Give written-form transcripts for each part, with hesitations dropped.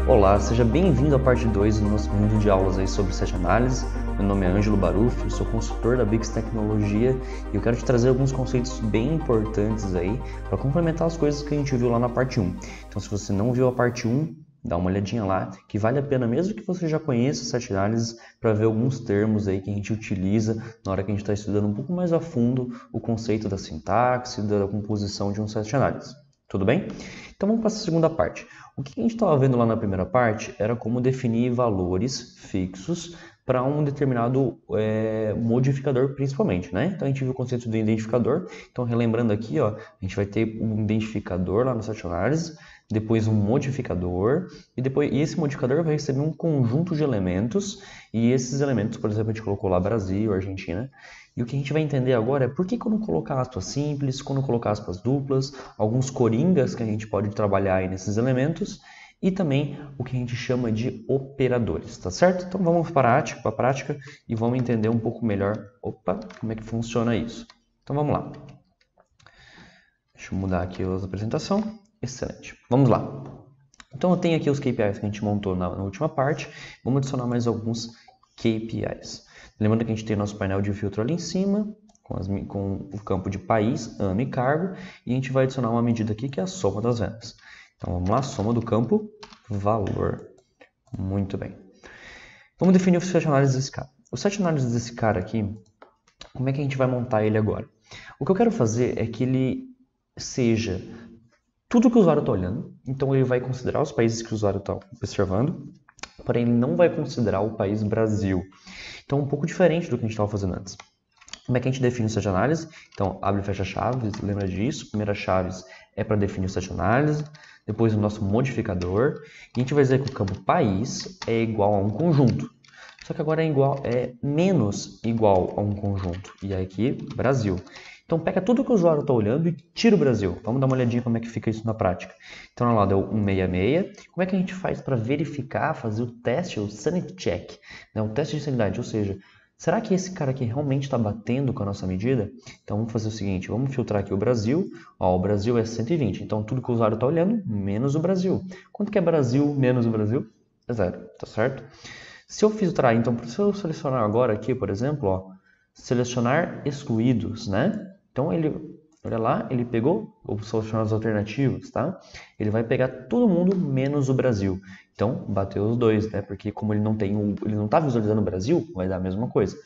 Olá, seja bem-vindo à parte 2 do nosso vídeo de aulas aí sobre Sete Análises. Meu nome é Ângelo Baruffi, eu sou consultor da Bix Tecnologia e eu quero te trazer alguns conceitos bem importantes aí para complementar as coisas que a gente viu lá na parte 1. Então, se você não viu a parte 1, dá uma olhadinha lá, que vale a pena mesmo que você já conheça Sete Análises para ver alguns termos aí que a gente utiliza na hora que a gente está estudando um pouco mais a fundo o conceito da sintaxe, da composição de um Sete Análises. Tudo bem? Então vamos para a segunda parte. O que a gente estava vendo lá na primeira parte era como definir valores fixos para um determinado modificador principalmente, né? Então a gente viu o conceito do identificador. Então relembrando aqui, ó, a gente vai ter um identificador lá no Sete Análises, depois um modificador e esse modificador vai receber um conjunto de elementos e esses elementos, por exemplo, a gente colocou lá Brasil, Argentina. E o que a gente vai entender agora é por que quando colocar aspas simples, quando colocar aspas duplas, alguns coringas que a gente pode trabalhar aí nesses elementos e também o que a gente chama de operadores, tá certo? Então vamos para a prática e vamos entender um pouco melhor como é que funciona isso. Então vamos lá. Deixa eu mudar aqui a apresentação. Excelente. Vamos lá. Então eu tenho aqui os KPIs que a gente montou na última parte. Vamos adicionar mais alguns KPIs. Lembrando que a gente tem nosso painel de filtro ali em cima, com o campo de país, ano e cargo, e a gente vai adicionar uma medida aqui que é a soma das vendas. Então vamos lá, soma do campo valor. Muito bem. Vamos definir o set análises desse cara. O set análises desse cara aqui, como é que a gente vai montar ele agora? O que eu quero fazer é que ele seja tudo que o usuário está olhando, então ele vai considerar os países que o usuário está observando, porém ele não vai considerar o país Brasil. Então, um pouco diferente do que a gente estava fazendo antes. Como é que a gente define o set análise? Então, abre e fecha chaves, lembra disso. Primeira chaves é para definir o set análise, depois o nosso modificador, e a gente vai dizer que o campo país é igual a um conjunto. Só que agora é menos igual a um conjunto, e aqui, Brasil. Então, pega tudo que o usuário está olhando e tira o Brasil. Vamos dar uma olhadinha como é que fica isso na prática. Então, lá deu 166. Como é que a gente faz para verificar, fazer o teste, o sanity check, né? O teste de sanidade, ou seja, será que esse cara aqui realmente está batendo com a nossa medida? Então, vamos fazer o seguinte, vamos filtrar aqui o Brasil. Ó, o Brasil é 120, então tudo que o usuário está olhando, menos o Brasil. Quanto que é Brasil menos o Brasil? É 0, tá certo? Se eu filtrar, então, se eu selecionar agora aqui, por exemplo, ó, selecionar excluídos, né? Então, olha lá, ele pegou, vou selecionar as alternativas, tá? Ele vai pegar todo mundo menos o Brasil. Então, bateu os dois, né? Porque como ele não está visualizando o Brasil, vai dar a mesma coisa.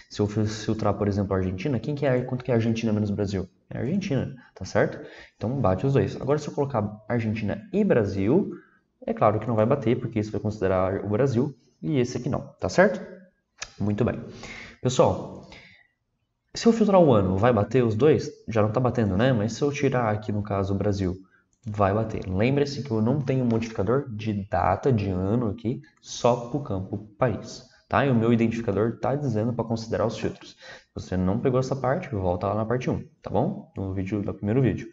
Se eu filtrar, por exemplo, a Argentina, quanto que é Argentina menos Brasil? É Argentina, tá certo? Então, bate os dois. Agora, se eu colocar Argentina e Brasil, é claro que não vai bater, porque isso vai considerar o Brasil e esse aqui não, tá certo? Muito bem. Pessoal, se eu filtrar o ano, vai bater os dois? Já não está batendo, né? Mas se eu tirar aqui, no caso, o Brasil, vai bater. Lembre-se que eu não tenho um modificador de data, de ano aqui, só para o campo país. Tá? E o meu identificador está dizendo para considerar os filtros. Se você não pegou essa parte, volta lá na parte 1, tá bom? No primeiro vídeo.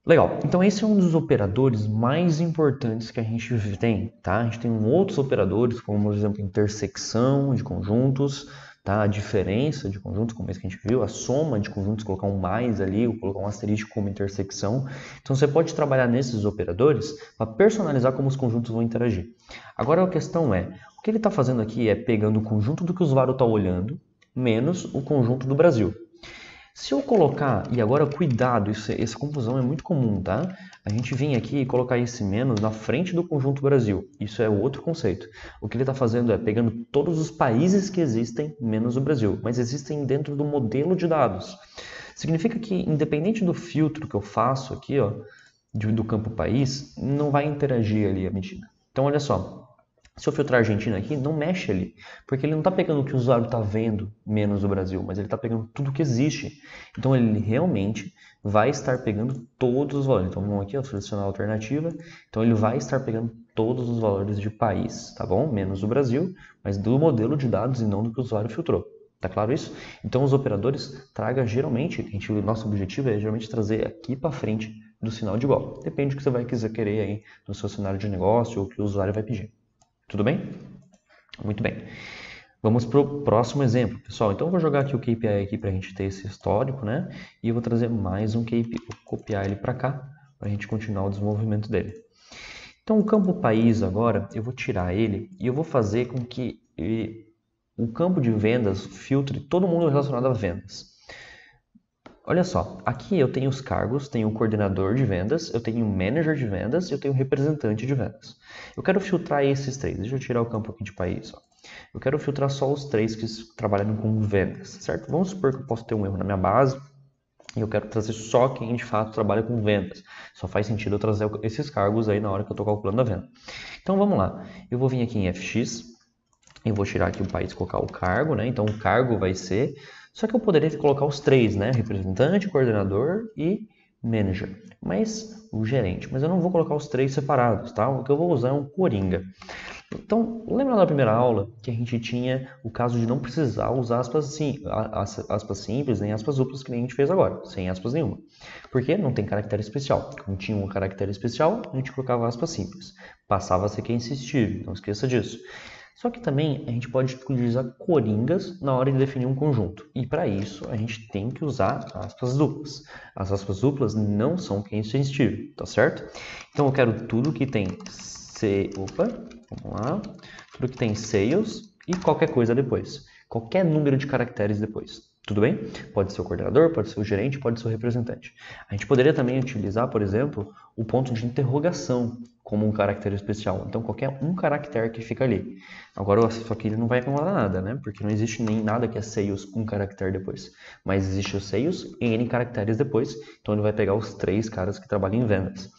Legal, então esse é um dos operadores mais importantes que a gente tem, tá? A gente tem outros operadores, como por exemplo, intersecção de conjuntos, tá? A diferença de conjuntos, como esse que a gente viu, a soma de conjuntos, colocar um mais ali, ou colocar um asterisco como intersecção. Então você pode trabalhar nesses operadores para personalizar como os conjuntos vão interagir. Agora a questão é, o que ele está fazendo aqui é pegando o conjunto do que o usuário está olhando, menos o conjunto do Brasil. Se eu colocar, e agora cuidado, essa confusão é muito comum, tá? A gente vem aqui e colocar esse menos na frente do conjunto Brasil. Isso é outro conceito. O que ele está fazendo é pegando todos os países que existem, menos o Brasil, mas existem dentro do modelo de dados. Significa que, independente do filtro que eu faço aqui, ó, do campo país, não vai interagir ali a medida. Então, olha só. Se eu filtrar a Argentina aqui, não mexe ali, porque ele não está pegando o que o usuário está vendo menos o Brasil, mas ele está pegando tudo que existe. Então ele realmente vai estar pegando todos os valores. Então vamos aqui, ó, selecionar a alternativa. Então ele vai estar pegando todos os valores de país, tá bom? Menos o Brasil, mas do modelo de dados e não do que o usuário filtrou. Tá claro isso? Então os operadores tragam geralmente, nosso objetivo é geralmente trazer aqui para frente do sinal de igual. Depende do que você vai querer aí no seu cenário de negócio ou o que o usuário vai pedir. Tudo bem? Muito bem. Vamos para o próximo exemplo, pessoal. Então eu vou jogar aqui o KPI aqui para a gente ter esse histórico, né? E eu vou trazer mais um KPI, vou copiar ele para cá, para a gente continuar o desenvolvimento dele. Então o campo país agora, eu vou tirar ele e eu vou fazer com que o campo de vendas filtre todo mundo relacionado a vendas. Olha só, aqui eu tenho os cargos, tenho o coordenador de vendas, eu tenho o manager de vendas e eu tenho o representante de vendas. Eu quero filtrar esses três. Deixa eu tirar o campo aqui de país. Ó. Eu quero filtrar só os três que trabalham com vendas, certo? Vamos supor que eu posso ter um erro na minha base e eu quero trazer só quem de fato trabalha com vendas. Só faz sentido eu trazer esses cargos aí na hora que eu estou calculando a venda. Então vamos lá, eu vou vir aqui em FX, eu vou tirar aqui o país e colocar o cargo, né? Então o cargo vai ser... Só que eu poderia colocar os três, né? Representante, coordenador e manager. Mas o gerente. Mas eu não vou colocar os três separados, tá? O que eu vou usar é um coringa. Então, lembra da primeira aula que a gente tinha o caso de não precisar usar aspas simples nem aspas duplas que nem a gente fez agora, sem aspas nenhuma. Porque não tem caractere especial. Quando tinha um caractere especial, a gente colocava aspas simples. Passava a ser quem insistir, não esqueça disso. Só que também a gente pode utilizar coringas na hora de definir um conjunto. E para isso a gente tem que usar aspas duplas. As aspas duplas não são quem insistir, tá certo? Então eu quero tudo que tem vamos lá. Tudo que tem sales e qualquer coisa depois. Qualquer número de caracteres depois. Tudo bem? Pode ser o coordenador, pode ser o gerente, pode ser o representante. A gente poderia também utilizar, por exemplo, o ponto de interrogação como um caractere especial. Então, qualquer um caractere que fica ali. Agora, só que ele não vai acumular nada, né? Porque não existe nem nada que é sales com caractere depois. Mas existe o sales e N caracteres depois. Então, ele vai pegar os três caras que trabalham em vendas.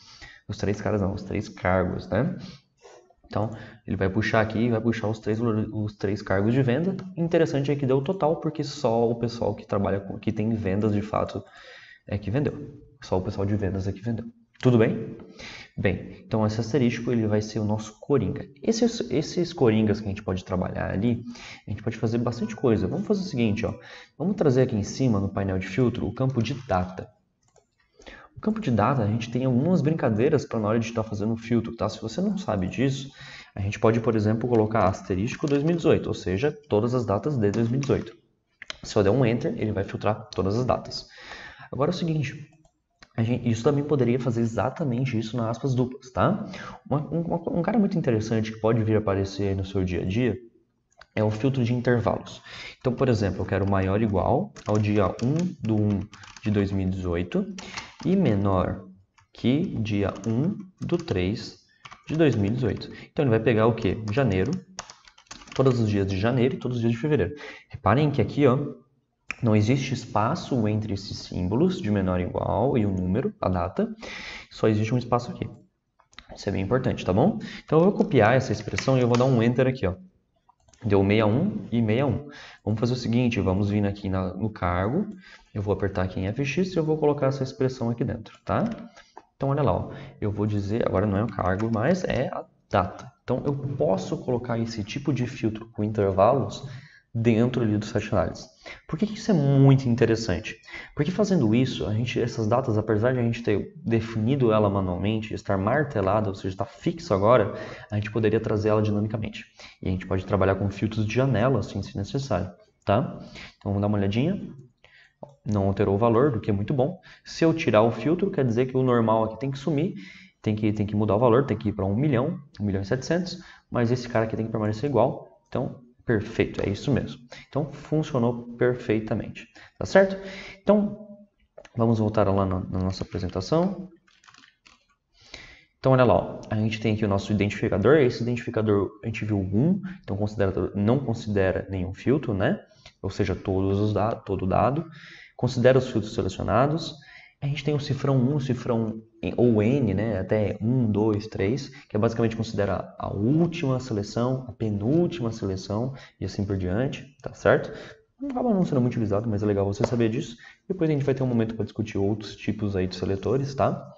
Os três caras não, os três cargos, né? Então, ele vai puxar aqui, vai puxar os três cargos de venda. Interessante é que deu o total, porque só o pessoal que trabalha que tem vendas de fato é que vendeu. Só o pessoal de vendas é que vendeu. Tudo bem? Bem, então esse asterístico ele vai ser o nosso coringa. Esses coringas que a gente pode trabalhar ali, a gente pode fazer bastante coisa. Vamos fazer o seguinte, ó. Vamos trazer aqui em cima, no painel de filtro, o campo de data. O campo de data, a gente tem algumas brincadeiras para na hora de estar fazendo o filtro, tá? Se você não sabe disso, a gente pode, por exemplo, colocar asterístico 2018, ou seja, todas as datas de 2018. Se eu der um Enter, ele vai filtrar todas as datas. Agora é o seguinte, isso também poderia fazer exatamente isso nas aspas duplas, tá? Um cara muito interessante que pode vir a aparecer aí no seu dia a dia é o filtro de intervalos. Então, por exemplo, eu quero maior ou igual ao dia 1/1 de 2018 e menor que dia 1/3 de 2018. Então, ele vai pegar o quê? Janeiro, todos os dias de janeiro e todos os dias de fevereiro. Reparem que aqui, ó, não existe espaço entre esses símbolos de menor ou igual e o número, a data. Só existe um espaço aqui. Isso é bem importante, tá bom? Então, eu vou copiar essa expressão e eu vou dar um Enter aqui, ó. Deu 61 e 61. Vamos fazer o seguinte, vamos vir aqui no cargo, eu vou apertar aqui em FX e eu vou colocar essa expressão aqui dentro, tá? Então, olha lá, ó, eu vou dizer, agora não é o cargo, mas é a data. Então, eu posso colocar esse tipo de filtro com intervalos dentro ali do site análise. Por que isso é muito interessante? Porque fazendo isso, essas datas, apesar de a gente ter definido ela manualmente, estar martelada, ou seja, está fixo agora, a gente poderia trazer ela dinamicamente. E a gente pode trabalhar com filtros de janela, assim, se necessário, tá? Então, vamos dar uma olhadinha. Não alterou o valor, do que é muito bom. Se eu tirar o filtro, quer dizer que o normal aqui tem que sumir, tem que mudar o valor, tem que ir para 1 milhão, 1.700.000, mas esse cara aqui tem que permanecer igual. Então, perfeito, é isso mesmo. Então, funcionou perfeitamente, tá certo? Então, vamos voltar lá na nossa apresentação. Então, olha lá, ó, a gente tem aqui o nosso identificador. Esse identificador, a gente viu 1, então não considera nenhum filtro, né? Ou seja, todo dado. Considera os filtros selecionados. A gente tem o cifrão 1, o cifrão ou N, né? Até 1, 2, 3, que basicamente considera a última seleção, a penúltima seleção e assim por diante, tá certo? Não acaba não sendo muito utilizado, mas é legal você saber disso. Depois a gente vai ter um momento para discutir outros tipos aí de seletores, tá?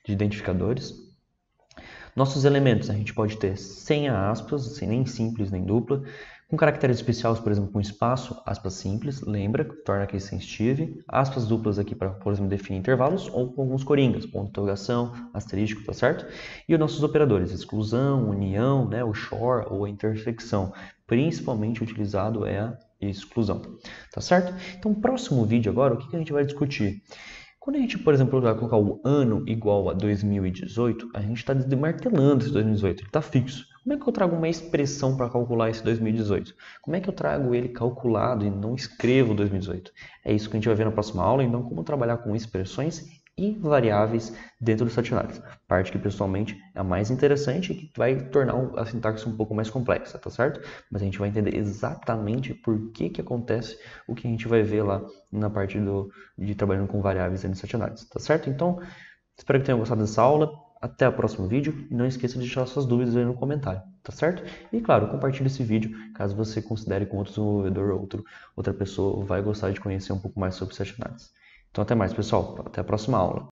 De identificadores. Nossos elementos, a gente pode ter sem aspas, sem nem simples nem dupla, com caracteres especiais, por exemplo, com espaço, aspas simples, lembra, torna aqui sensitive, aspas duplas aqui para, por exemplo, definir intervalos, ou com alguns coringas, ponto de interrogação, asterístico, tá certo? E os nossos operadores, exclusão, união, né, o XOR ou a intersecção, principalmente utilizado é a exclusão, tá certo? Então, no próximo vídeo agora, o que a gente vai discutir? Quando a gente, por exemplo, vai colocar o ano igual a 2018, a gente está desmartelando esse 2018, ele está fixo. Como é que eu trago uma expressão para calcular esse 2018? Como é que eu trago ele calculado e não escrevo 2018? É isso que a gente vai ver na próxima aula, então como trabalhar com expressões e variáveis dentro do StatAnalysis. Parte que pessoalmente é a mais interessante e que vai tornar a sintaxe um pouco mais complexa, tá certo? Mas a gente vai entender exatamente por que acontece o que a gente vai ver lá na parte de trabalhando com variáveis dentro do StatAnalysis, tá certo? Então, espero que tenham gostado dessa aula. Até o próximo vídeo e não esqueça de deixar suas dúvidas aí no comentário, tá certo? E claro, compartilhe esse vídeo caso você considere que um outro desenvolvedor ou outra pessoa vai gostar de conhecer um pouco mais sobre StatAnalysis. Então até mais, pessoal. Até a próxima aula.